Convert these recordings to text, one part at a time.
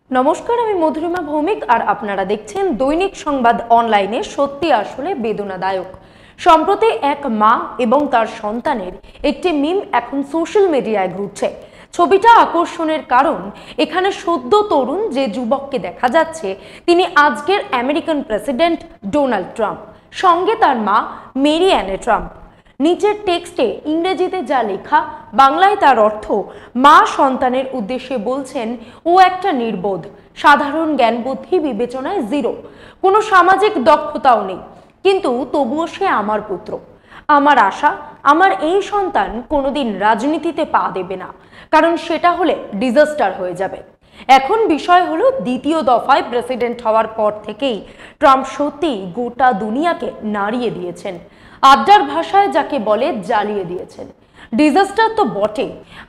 নমস্কার, আমি মধুরিমা ভৌমিক আর আপনারা দেখছেন দৈনিক সংবাদ অনলাইনে। সত্যি আসলে বেদনাদায়ক। সম্প্রতি এক মা এবং তার সন্তানের একটি মিম এখন সোশ্যাল মিডিয়ায় ঘুরছে। ছবিটা আকর্ষণের কারণ এখানে সদ্য তরুণ যে যুবককে দেখা যাচ্ছে তিনি আজকের আমেরিকান প্রেসিডেন্ট ডোনাল্ড ট্রাম্প, সঙ্গে তার মা মেরি অ্যানে ট্রাম্প। নিচের টেক্সটে ইংরেজিতে যা লেখা, বাংলায় তার অর্থ মা সন্তানের উদ্দেশ্যে বলছেন ও একটা নির্বোধ, সাধারণ জ্ঞান বুদ্ধি বিবেচনায় জিরো, কোনো সামাজিক দক্ষতাও নেই, কিন্তু তবুও সে আমার পুত্র। আমার আশা আমার এই সন্তান কোনোদিন রাজনীতিতে পা দেবে না, কারণ সেটা হলে ডিজাস্টার হয়ে যাবে। এখন বিষয় হলো, দ্বিতীয় দফায় প্রেসিডেন্ট হওয়ার পর থেকেই ট্রাম্প সত্যিই গোটা দুনিয়াকে নাড়িয়ে দিয়েছেন। আড্ডার ভাষায় যাকে বলে জ্বালিয়ে দিয়েছেন। ডিজাস্টার তো বটে।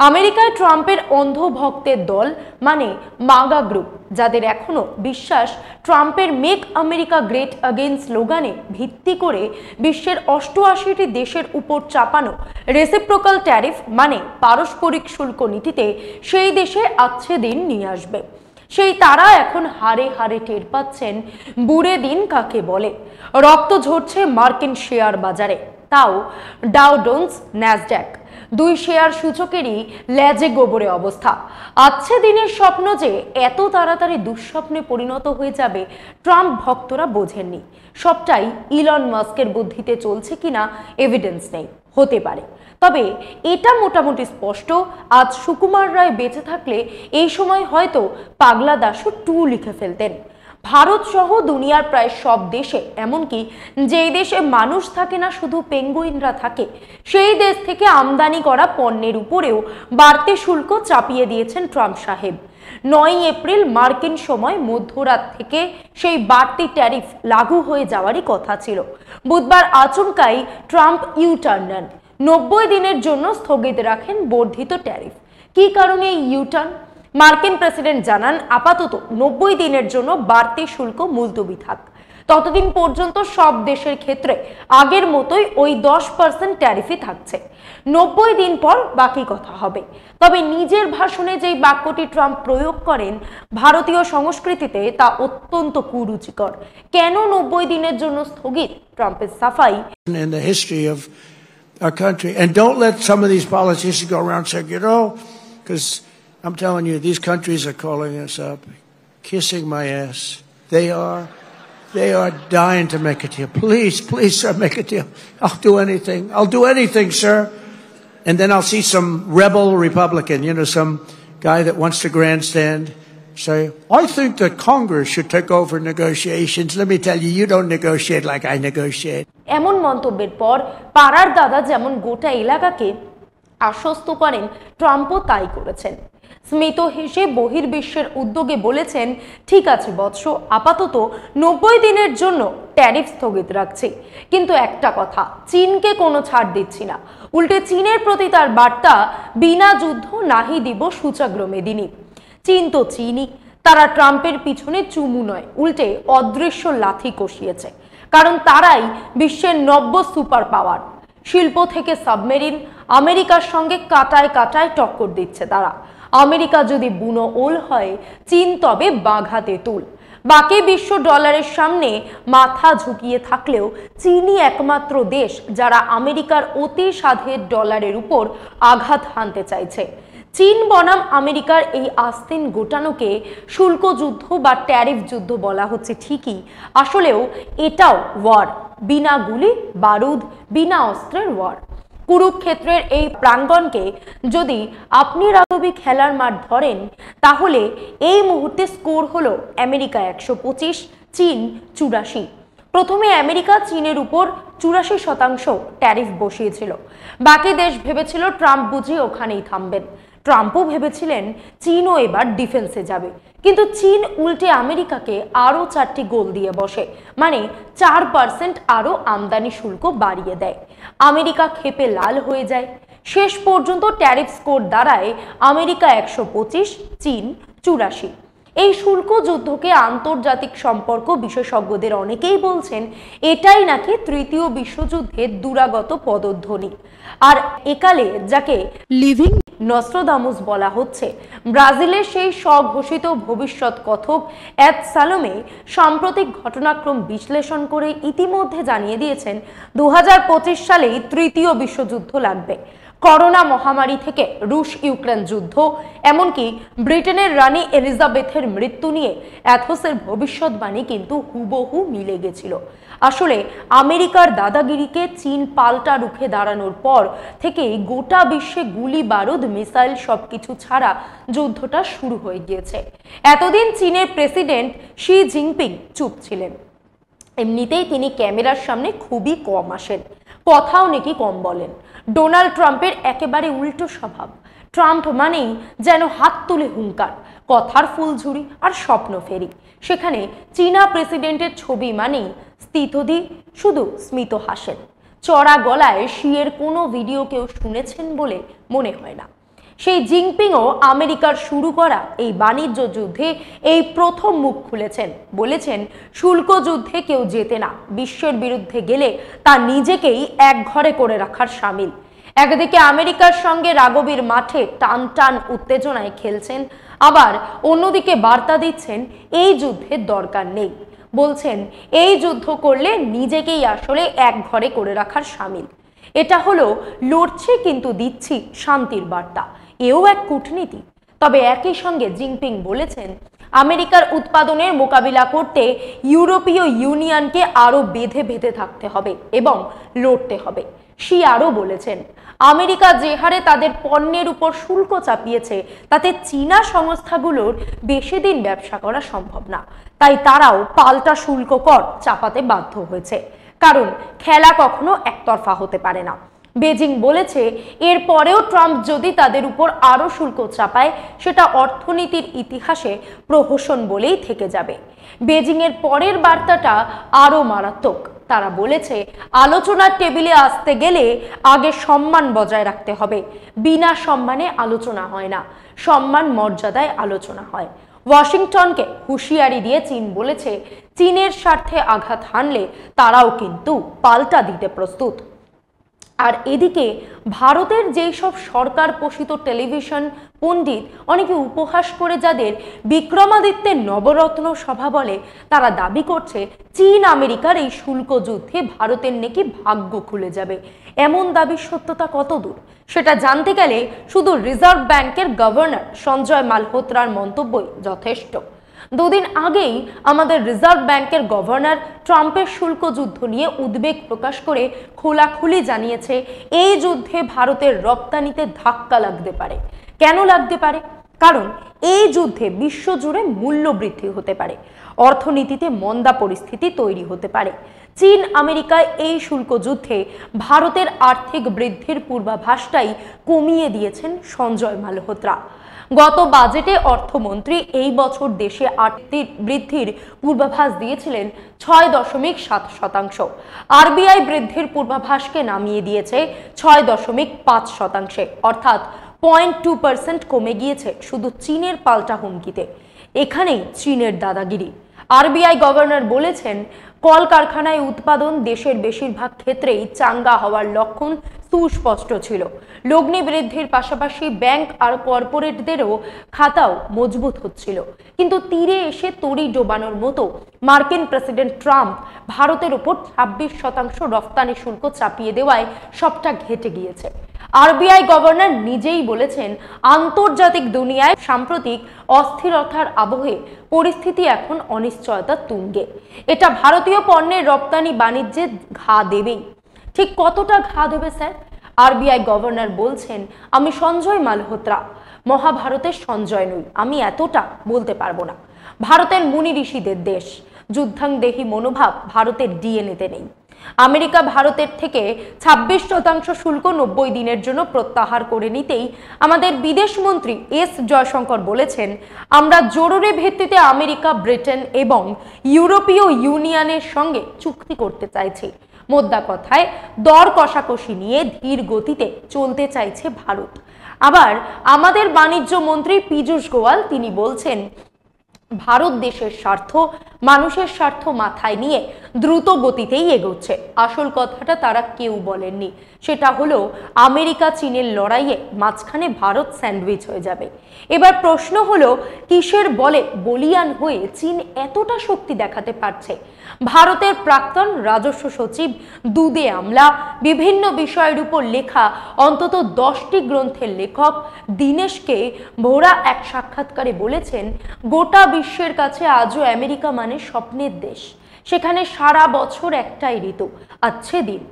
আমেরিকায় ট্রাম্পের অন্ধ ভক্তের দল মানে মাগা গ্রুপ, যাদের এখনো বিশ্বাস ট্রাম্পের মেক আমেরিকা গ্রেট অ্যাগেইন স্লোগানে ভিত্তি করে বিশ্বের 88টি দেশের উপর চাপানো রেসিপ্রোকাল ট্যারিফ মানে পারস্পরিক শুল্ক নীতিতে সেই দেশে আচ্ছে দিন নিয়ে আসবে। সেই তারা এখন হারে হারে টের পাচ্ছেন বুড়ে দিন কাকে বলে। রক্ত ঝরছে মার্কিন শেয়ার বাজারে, তাও ডাও জোন্স ন্যাসড্যাক দুই শেয়ার সূচকেরই লেজে গোবরে অবস্থা। আচ্ছে দিনের স্বপ্ন যে এত তাড়াতাড়ি দুঃস্বপ্নে পরিণত হয়ে যাবে ট্রাম্প ভক্তরা বোঝেননি। সবটাই ইলন মাস্কের বুদ্ধিতে চলছে কিনা এভিডেন্স নেই, হতে পারে। তবে এটা মোটামুটি স্পষ্ট, আজ সুকুমার রায় বেঁচে থাকলে এই সময় হয়তো পাগলা দাশু 2 লিখে ফেলতেন। ভারত সহ দুনিয়ার প্রায় সব দেশে, এমনকি যেই দেশে মানুষ থাকে না শুধু পেঙ্গুইনরা থাকে, সেই দেশ থেকে আমদানি করা পণ্যের উপরেও বাড়তি শুল্ক চাপিয়ে দিয়েছেন ট্রাম্প সাহেব। 9 এপ্রিল মার্কিন সময় মধ্যরাত থেকে সেই বাড়তি ট্যারিফ লাগু হয়ে যাওয়ারই কথা ছিল। বুধবার আচমকাই ট্রাম্প ইউটার্ন নেন, 90 দিনের জন্য স্থগিত রাখেন বর্ধিত ট্যারিফ। কি কারণে এই ইউটার্ন? মার্কিন প্রেসিডেন্ট জানান আপাতত 90 দিনের জন্য বাড়তি শুল্ক মুলতবি থাক। ততদিন পর্যন্ত সব দেশের ক্ষেত্রে আগের মতোই ওই 10% ট্যারিফই থাকছে। 90 দিন পর বাকি কথা হবে। তবে নিজের ভাষণে যেই বাক্যটি ট্রাম্প প্রয়োগ করেন, ভারতীয় সংস্কৃতিতে তা অত্যন্ত কুরুচিকর। কেন 90 দিনের জন্য স্থগিত? ট্রাম্পের সাফাই, in the history of our country. And don't let some of these politicians go around saying, because I'm telling you, these countries are calling us up, kissing my ass. They are dying to make a deal. Please, sir, make a deal. I'll do anything. I'll do anything, sir. And then I'll see some rebel Republican, some guy that wants to grandstand, say, I think that Congress should take over negotiations. Let me tell you, you don't negotiate like I negotiate. এমন মন্তব্যের পর পাড়ার দাদা যেমন গোটা এলাকাকে আশ্বস্ত করেন, ট্রাম্পও তাই করেছেন। স্মিত হেসে বহির্বিশ্বের উদ্যোগে বলেছেন, ঠিক আছে বৎস, আপাতত 90 দিনের জন্য ট্যারিফ স্থগিত রাখছি, কিন্তু একটা কথা, চীনকে কোনো ছাড় দিচ্ছি না। উল্টে চীনের প্রতি তার বার্তা, বিনা যুদ্ধ নাহি দিব সূচাগ্র মেদিনী। চীন তো চীনই, তারা ট্রাম্পের পিছনে চুমু নয়, উল্টে অদৃশ্য লাথি কষিয়েছে। কারণ তারাই বিশ্বের নব্য সুপার পাওয়ার। শিল্প থেকে সাবমেরিন, আমেরিকার সঙ্গে কাটায় কাটায় টক্কর দিচ্ছে তারা। আমেরিকা যদি বুনো ওল হয়, চীন তবে বাঘা তেঁতুল। বাকি বিশ্ব ডলারের সামনে মাথা ঝুঁকিয়ে থাকলেও চীনই একমাত্র দেশ যারা আমেরিকার অতি সাধের ডলারের উপর আঘাত হানতে চাইছে। চীন বনাম আমেরিকার এই আস্তিন গোটানোকে শুল্ক যুদ্ধ বা ট্যারিফ যুদ্ধ বলা হচ্ছে ঠিকই, আসলেও এটাও ওয়ার, বিনা গুলি বারুদ, বিনা অস্ত্রের ওয়ার। কুরুক্ষেত্রের এই প্রাঙ্গণকে যদি আপনি রাগবি খেলার মাঠ ধরেন, তাহলে এই মুহূর্তে স্কোর হলো আমেরিকা 125, চীন 84। প্রথমে আমেরিকা চীনের উপর 84% ট্যারিফ বসিয়েছিল। বাকি দেশ ভেবেছিল ট্রাম্প বুঝি ওখানেই থামবেন। ট্রাম্পও ভেবেছিলেন চীনও এবার ডিফেন্সে যাবে, কিন্তু চীন উল্টে আমেরিকাকে আরও 4টি গোল দিয়ে বসে, মানে 4% আরও আমদানি শুল্ক বাড়িয়ে দেয়। আমেরিকা ক্ষেপে লাল হয়ে যায়। শেষ পর্যন্ত ট্যারিফ স্কোর দাঁড়ায় আমেরিকা 125, চীন 84। এই শুল্ক যুদ্ধকে আন্তর্জাতিক সম্পর্ক বিশেষজ্ঞদের অনেকেই বলছেন এটাই নাকি তৃতীয় বিশ্বযুদ্ধের দুরাগত পদধ্বনি। আর একালে যাকে লিভিং নস্ট্রাদামুস বলা হচ্ছে। ব্রাজিলের সেই স্বঘোষিত ভবিষ্যৎ কথক এড সালোমে সাম্প্রতিক ঘটনাক্রম বিশ্লেষণ করে ইতিমধ্যে জানিয়ে দিয়েছেন 2025 সালেই তৃতীয় বিশ্বযুদ্ধ লাগবে। করোনা মহামারী থেকে রুশ ইউক্রেন যুদ্ধ, এমনকি ব্রিটেনের রানী এলিজাবেথের মৃত্যু নিয়ে অ্যাথোসের ভবিষ্যৎবাণী কিন্তু হুবহু মিলে গেছিল। আসলে আমেরিকার দাদাগিরিকে চীন পাল্টা রুখে দাঁড়ানোর পর থেকেই গোটা বিশ্বে গুলি বারুদ মিসাইল সবকিছু ছাড়া যুদ্ধটা শুরু হয়ে গিয়েছে। এতদিন চীনের প্রেসিডেন্ট শি জিনপিং চুপ ছিলেন। এমনিতেই তিনি ক্যামেরার সামনে খুবই কম আসেন, কথাও নাকি কম বলেন। ডোনাল্ড ট্রাম্পের একেবারে উল্টো স্বভাব। ট্রাম্প মানেই যেন হাত তুলে হুঙ্কার, কথার ফুলঝুরি আর স্বপ্ন ফেরি। সেখানে চীনা প্রেসিডেন্টের ছবি মানেই স্থিতধী শুধু স্মিত হাসেন। চড়া গলায় শিয়ের কোনো ভিডিও কেউ শুনেছেন বলে মনে হয় না। সেই জিনপিংও আমেরিকার শুরু করা এই বাণিজ্য যুদ্ধে এই প্রথম মুখ খুলেছেন, বলেছেন শুল্ক যুদ্ধে কেউ জেতে না, বিশ্বের বিরুদ্ধে গেলে তা নিজেকেই এক ঘরে করে রাখার শামিল। একদিকে আমেরিকার সঙ্গে রাগবির মাঠে টান টান উত্তেজনায় খেলছেন, আবার অন্যদিকে বার্তা দিচ্ছেন এই যুদ্ধের দরকার নেই। বলছেন এই যুদ্ধ করলে নিজেকেই আসলে এক ঘরে করে রাখার শামিল। এটা হলো লড়ছি কিন্তু দিচ্ছি শান্তির বার্তা, এও এক কূটনীতি। তবে একই সঙ্গে জিনপিং বলেছেন আমেরিকার উৎপাদনের মোকাবিলা করতে ইউরোপীয় ইউনিয়নকে আরো বেঁধে বেঁধে থাকতে হবে এবং লড়তে হবে। শি আরও বলেছেন আমেরিকা যে হারে তাদের পণ্যের উপর শুল্ক চাপিয়েছে তাতে চীনা সংস্থাগুলোর বেশি দিন ব্যবসা করা সম্ভব না, তাই তারাও পাল্টা শুল্ক কর চাপাতে বাধ্য হয়েছে। কারণ খেলা কখনো একতরফা হতে পারে না। বেজিং বলেছে এরপরেও ট্রাম্প যদি তাদের উপর আরো শুল্ক চাপায় সেটা অর্থনীতির ইতিহাসে প্রহসন বলেই থেকে যাবে। বেজিং এর পরের বার্তাটা আরো মারাত্মক। তারা বলেছে আলোচনার টেবিলে আসতে গেলে আগে সম্মান বজায় রাখতে হবে। বিনা সম্মানে আলোচনা হয় না, সম্মান মর্যাদায় আলোচনা হয়। ওয়াশিংটনকে হুঁশিয়ারি দিয়ে চীন বলেছে চীনের স্বার্থে আঘাত হানলে তারাও কিন্তু পাল্টা দিতে প্রস্তুত। আর এদিকে ভারতের যেই সব সরকার পোষিত টেলিভিশন পণ্ডিত অনেকে উপহাস করে যাদের বিক্রমাদিত্যের নবরত্ন সভা বলে, তারা দাবি করছে চীন আমেরিকার এই শুল্ক যুদ্ধে ভারতের নাকি ভাগ্য খুলে যাবে। এমন দাবির সত্যতা কতদূর সেটা জানতে গেলে শুধু রিজার্ভ ব্যাংকের গভর্নর সঞ্জয় মালহোত্রার মন্তব্যই যথেষ্ট। দুদিন আগেই আমাদের রিজার্ভ ব্যাংকের গভর্নর ট্রাম্পের শুল্ক যুদ্ধ নিয়ে উদ্বেগ প্রকাশ করে খোলাখুলি জানিয়েছে এই যুদ্ধে ভারতের রপ্তানিতে ধাক্কা লাগতে পারে। কেন লাগতে পারে? কারণ এই যুদ্ধে বিশ্বজুড়ে মূল্য বৃদ্ধি হতে পারে, অর্থনীতিতে মন্দা পরিস্থিতি তৈরি হতে পারে। চীন আমেরিকায় এই শুল্ক যুদ্ধে ভারতের আর্থিক বৃদ্ধির পূর্বাভাসটাই কমিয়ে দিয়েছেন সঞ্জয় মালহোত্রা। গত বাজেটে অর্থমন্ত্রী এই বছর দেশে আর্থিক বৃদ্ধির পূর্বাভাস দিয়েছিলেন 6.7%। আরবিআই বৃদ্ধির পূর্বাভাসকে নামিয়ে দিয়েছে 6.5%, অর্থাৎ 0.2% কমে গিয়েছে শুধু চীনের পাল্টা হুমকিতে। এখানেই চীনের দাদাগিরি। আরবিআই গভর্নর বলেছেন কলকারখানায় উৎপাদন দেশের বেশিরভাগ ক্ষেত্রেই চাঙ্গা হওয়ার লক্ষণ সুস্পষ্ট ছিল। লগ্নি বৃদ্ধির পাশাপাশি ব্যাংক আর কর্পোরেটদেরও খাতাও মজবুত হচ্ছিল। কিন্তু তীরে এসে তরি ডোবানোর মতো মার্কিন প্রেসিডেন্ট ট্রাম্প ভারতের উপর 26% রফতানি শুল্ক চাপিয়ে দেওয়ায় সবটা ঘেটে গিয়েছে। আরবিআই গভর্নর নিজেই বলেছেন আন্তর্জাতিক দুনিয়ায় সাম্প্রতিক অস্থিরতার আবহে পরিস্থিতি এখন অনিশ্চয়তার তুঙ্গে। এটা ভারতীয় পণ্যের রপ্তানি বাণিজ্যে ঘা দেবেই। ঠিক কতটা ঘা দেবে স্যার? আরবিআই গভর্নর বলছেন আমি সঞ্জয় মালহোত্রা, মহাভারতের সঞ্জয় নই, আমি এতটা বলতে পারবো না। ভারতের মুনি ঋষিদের দেশ, যুদ্ধাংদেহী মনোভাব ভারতের ডিএনএতে নেই। আমেরিকা ভারতের থেকে 26% শুল্ক 90 দিনের জন্য প্রত্যাহার করে নিতেই আমাদের বিদেশমন্ত্রী এস জয়শঙ্কর বলেছেন আমরা জরুরি ভিত্তিতে আমেরিকা, ব্রিটেন এবং ইউরোপীয় ইউনিয়নের সঙ্গে চুক্তি করতে চাইছি। মোদ্দা কথায় দর কষাকষি নিয়ে ধীর গতিতে চলতে চাইছে ভারত। আবার আমাদের বাণিজ্য মন্ত্রী পীযূষ গোয়াল তিনি বলছেন ভারত দেশের স্বার্থ, মানুষের স্বার্থ মাথায় নিয়ে দ্রুত গতিতেই এগোচ্ছে। আসল কথাটা তারা কেউ বলেননি, সেটা হলো আমেরিকা চীনের লড়াইয়ে মাঝখানে ভারত স্যান্ডউইচ হয়ে যাবে। এবার প্রশ্ন হলো, কিসের বলে বলিয়ান হয়ে চীন এতটা শক্তি দেখাতে পারছে? ভারতের প্রাক্তন রাজস্ব সচিব দুদে আমলা বিভিন্ন বিষয়ের উপর লেখা অন্তত 10টি গ্রন্থের লেখক দীনেশকে ভোরা এক সাক্ষাৎকারে বলেছেন, গোটা বিশ্বের কাছে আজও আমেরিকা মানে স্বপ্নের দেশ। সেখানে সারা বছর একটাই ঋতু, আছে দিন।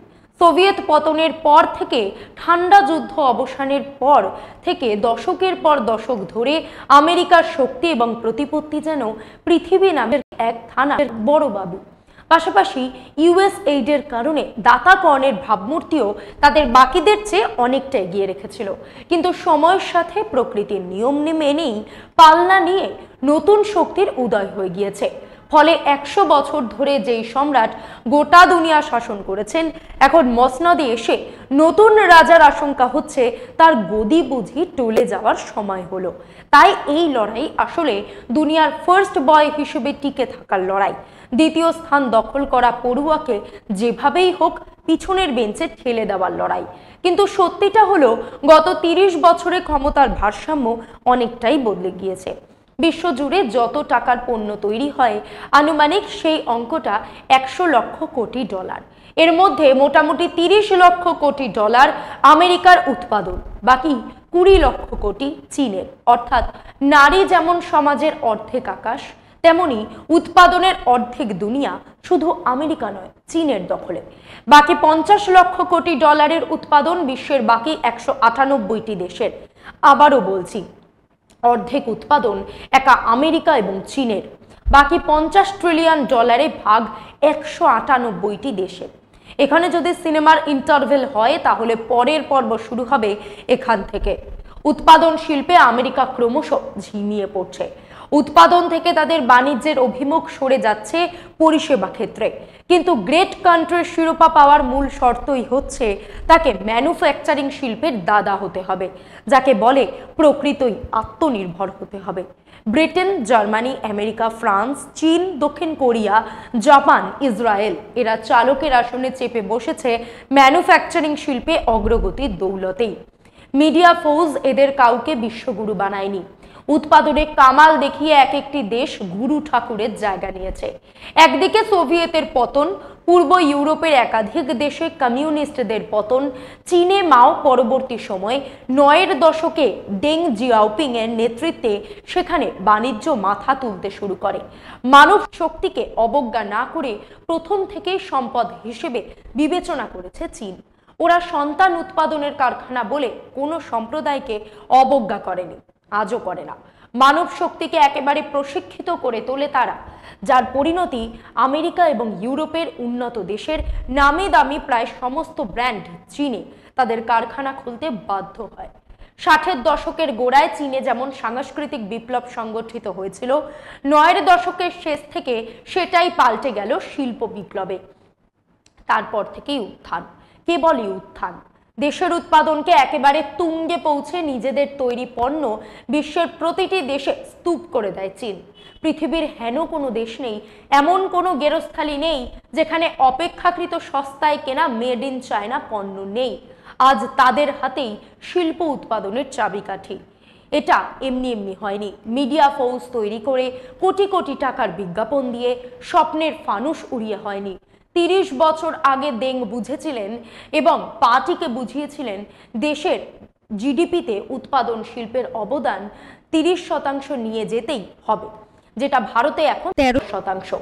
সোভিয়েত পতনের পর থেকে ঠান্ডা যুদ্ধ অবসানের পর থেকে দশকের পর দশক ধরে আমেরিকার শক্তি এবং প্রতিপত্তি যেন পৃথিবী নামের এক থানার বড় বাবু। পাশাপাশি ইউএস এইডের কারণে দাতাকর্ণের ভাবমূর্তিও তাদের বাকিদের চেয়ে অনেকটা এগিয়ে রেখেছিল। কিন্তু সময়ের সাথে প্রকৃতির নিয়ম মেনেই পাল্লা নিয়ে নতুন শক্তির উদয় হয়ে গিয়েছে। ফলে 100 বছর ধরে যেই সম্রাট গোটা দুনিয়া শাসন করেছেন, এখন মসনদে এসে নতুন রাজার আশঙ্কা হচ্ছে তার গদি বুঝি টলে যাওয়ার সময় হলো। তাই এই লড়াই আসলে দুনিয়ার ফার্স্ট বয় হিসেবে টিকে থাকার লড়াই। দ্বিতীয় স্থান দখল করা পড়ুয়াকে যেভাবেই হোক পিছনের বেঞ্চে ঠেলে দেওয়ার লড়াই। কিন্তু সত্যিটা হলো, গত 30 বছরে ক্ষমতার ভারসাম্য অনেকটাই বদলে গিয়েছে। বিশ্বজুড়ে যত টাকার পণ্য তৈরি হয়, আনুমানিক সেই অঙ্কটা 100 লক্ষ কোটি ডলার। এর মধ্যে মোটামুটি 30 লক্ষ কোটি ডলার আমেরিকার উৎপাদন, বাকি 20 লক্ষ কোটি চীনের। অর্থাৎ নারী যেমন সমাজের অর্ধেক আকাশ, তেমনি উৎপাদনের অর্ধেক দুনিয়া শুধু আমেরিকা নয়, চীনের দখলে। বাকি 50 লক্ষ কোটি ডলারের উৎপাদন বিশ্বের বাকি 198টি দেশের। আবারও বলছি, অর্ধেক উৎপাদন একা আমেরিকা এবং চীনের। বাকি 50 ট্রিলিয়ন ডলারে ভাগ 198টি দেশের। এখানে যদি সিনেমার ইন্টারভেল হয়, তাহলে পরের পর্ব শুরু হবে এখান থেকে। উৎপাদন শিল্পে আমেরিকা ক্রমশ ঝিমিয়ে পড়ছে। উৎপাদন থেকে তাদের বাণিজ্যের অভিমুখ সরে যাচ্ছে পরিষেবা ক্ষেত্রে। কিন্তু গ্রেট কান্ট্রির শিরোপা পাওয়ার মূল শর্তই হচ্ছে তাকে ম্যানুফ্যাকচারিং শিল্পের দাদা হতে হবে, যাকে বলে প্রকৃতই আত্মনির্ভর হতে হবে। ব্রিটেন, জার্মানি, আমেরিকা, ফ্রান্স, চীন, দক্ষিণ কোরিয়া, জাপান, ইসরায়েল এরা চালকের আসনে চেপে বসেছে ম্যানুফ্যাকচারিং শিল্পে অগ্রগতির দৌলতেই। মিডিয়া ফোর্স এদের কাউকে বিশ্বগুরু বানায়নি। উৎপাদনে কামাল দেখিয়ে এক একটি দেশ গুরু ঠাকুরের জায়গা নিয়েছে। একদিকে সোভিয়েতের পতন, পূর্ব ইউরোপের একাধিক দেশে কমিউনিস্টদের পতন, চীনে মাও পরবর্তী সময়ে 9এর দশকে ডেং জিয়াওপিং এর নেতৃত্বে সেখানে বাণিজ্য মাথা তুলতে শুরু করে। মানব শক্তিকে অবজ্ঞা না করে প্রথম থেকেই সম্পদ হিসেবে বিবেচনা করেছে চীন। ওরা সন্তান উৎপাদনের কারখানা বলে কোনো সম্প্রদায়কে অবজ্ঞা করেনি, আজও করে না। মানব শক্তিকে একেবারে প্রশিক্ষিত করে তোলে তারা, যার পরিণতি আমেরিকা এবং ইউরোপের উন্নত দেশের নামি দামি প্রায় সমস্ত ব্র্যান্ড চীনে তাদের কারখানা খুলতে বাধ্য হয়। 60-এর দশকের গোড়ায় চীনে যেমন সাংস্কৃতিক বিপ্লব সংগঠিত হয়েছিল, 9এর দশকের শেষ থেকে সেটাই পাল্টে গেল শিল্প বিপ্লবে। তারপর থেকেই উত্থান, কেবলই উত্থান। দেশের উৎপাদনকে একেবারে তুঙ্গে পৌঁছে নিজেদের তৈরি পণ্য বিশ্বের প্রতিটি দেশে স্তূপ করে দেয় চীন। পৃথিবীর হেন কোনো দেশ নেই, এমন কোনো গেরস্থালি নেই যেখানে অপেক্ষাকৃত সস্তায় কেনা মেড ইন চায়না পণ্য নেই। আজ তাদের হাতেই শিল্প উৎপাদনের চাবিকাঠি। এটা এমনি এমনি হয়নি। মিডিয়া ফোর্স তৈরি করে কোটি কোটি টাকার বিজ্ঞাপন দিয়ে স্বপ্নের ফানুস উড়িয়ে হয়নি। 30 বছর আগে দেং বুঝেছিলেন এবং পার্টিকে বুঝিয়েছিলেন দেশের জিডিপিতে উৎপাদন শিল্পের অবদান 30% নিয়ে যেতেই হবে, যেটা ভারতে এখন 13%।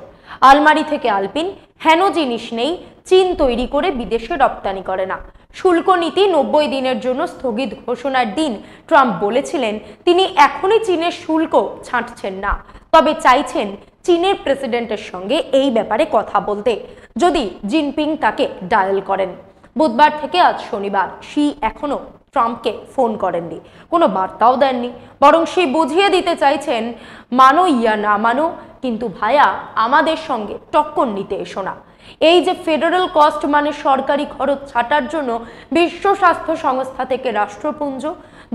আলমারি থেকে আলপিন হেন জিনিস নেই চীন তৈরি করে বিদেশে রপ্তানি করে না। শুল্ক নীতি 90 দিনের জন্য স্থগিত ঘোষণার দিন ট্রাম্প বলেছিলেন তিনি এখনই চীনের শুল্ক ছাঁটছেন না, তবে চাইছেন চীনের প্রেসিডেন্টের সঙ্গে এই ব্যাপারে কথা বলতে, যদি জিনপিং তাকে ডায়াল করেন। বুধবার থেকে আজ শনিবার শি এখনো ট্রাম্পকে ফোন করেননি, কোনো বার্তাও দেননি, বরং সে বুঝিয়ে দিতে চাইছেন মানো ইয়া না মানো, কিন্তু ভাইয়া আমাদের সঙ্গে টক্কর নিতে এসো না। এই যে ফেডারেল কস্ট মানে সরকারি খরচ ছাটার জন্য বিশ্ব স্বাস্থ্য সংস্থা থেকে রাষ্ট্রপুঞ্জ,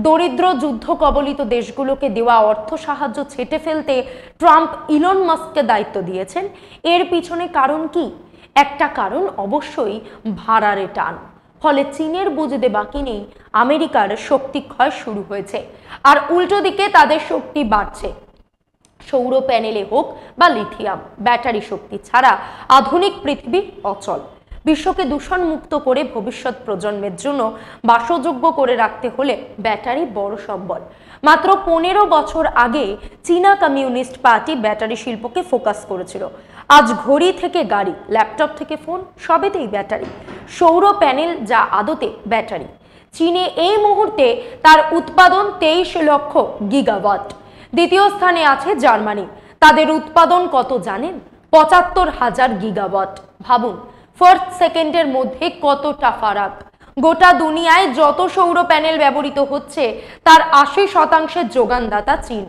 দরিদ্র যুদ্ধ কবলিত দেশগুলোকে দেওয়া অর্থ সাহায্য ছেটে ফেলতে ট্রাম্প ইলন মাস্ককে দায়িত্ব দিয়েছেন, এর পিছনে কারণ কি? একটা কারণ অবশ্যই ভাড়ারে টান। ফলে চীনের বুঝতে বাকি নেই আমেরিকার শক্তি ক্ষয় শুরু হয়েছে, আর উল্টো দিকে তাদের শক্তি বাড়ছে। সৌর প্যানেলে হোক বা লিথিয়াম ব্যাটারি শক্তি ছাড়া আধুনিক পৃথিবী অচল। বিশ্বকে দূষণ মুক্ত করে ভবিষ্যৎ প্রজন্মের জন্য বাসযোগ্য করে রাখতে হলে ব্যাটারি বড় সম্বল। মাত্র 15 বছর আগে চীনা কমিউনিস্ট পার্টি ব্যাটারি শিল্পকে ফোকাস করেছিল। আজ ঘড়ি থেকে গাড়ি, ল্যাপটপ থেকে ফোন, সবেতেই ব্যাটারি। সৌর প্যানেল যা আদতে ব্যাটারি। চীনে এই মুহূর্তে তার উৎপাদন 23 লক্ষ গিগাওয়াট। দ্বিতীয় স্থানে আছে জার্মানি। তাদের উৎপাদন কত জানেন? 75,000 গিগাওয়াট। ভাবুন ফার্স্ট সেকেন্ডের মধ্যে কতটা ফারাক। গোটা দুনিয়ায় যত সৌর প্যানেল ব্যবহৃত হচ্ছে তার 80% যোগানদাতা চীন।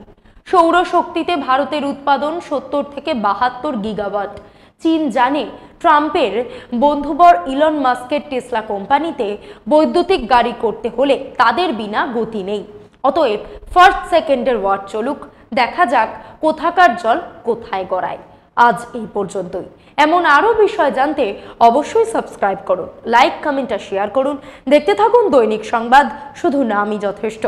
সৌর শক্তিতে ভারতের উৎপাদন 70 থেকে 72 গিগাওয়াট। চীন জানে ট্রাম্পের বন্ধুবর ইলন মাস্কের টেসলা কোম্পানিতে বৈদ্যুতিক গাড়ি করতে হলে তাদের বিনা গতি নেই। অতএব ফার্স্ট সেকেন্ডের ওয়াট চলুক, দেখা যাক কোথাকার জল কোথায় গড়ায়। আজ এই পর্যন্তই। এমন আরো বিষয় জানতে অবশ্যই সাবস্ক্রাইব করুন, লাইক, কমেন্ট আর শেয়ার করুন। দেখতে থাকুন দৈনিক সংবাদ, শুধু নামই যথেষ্ট।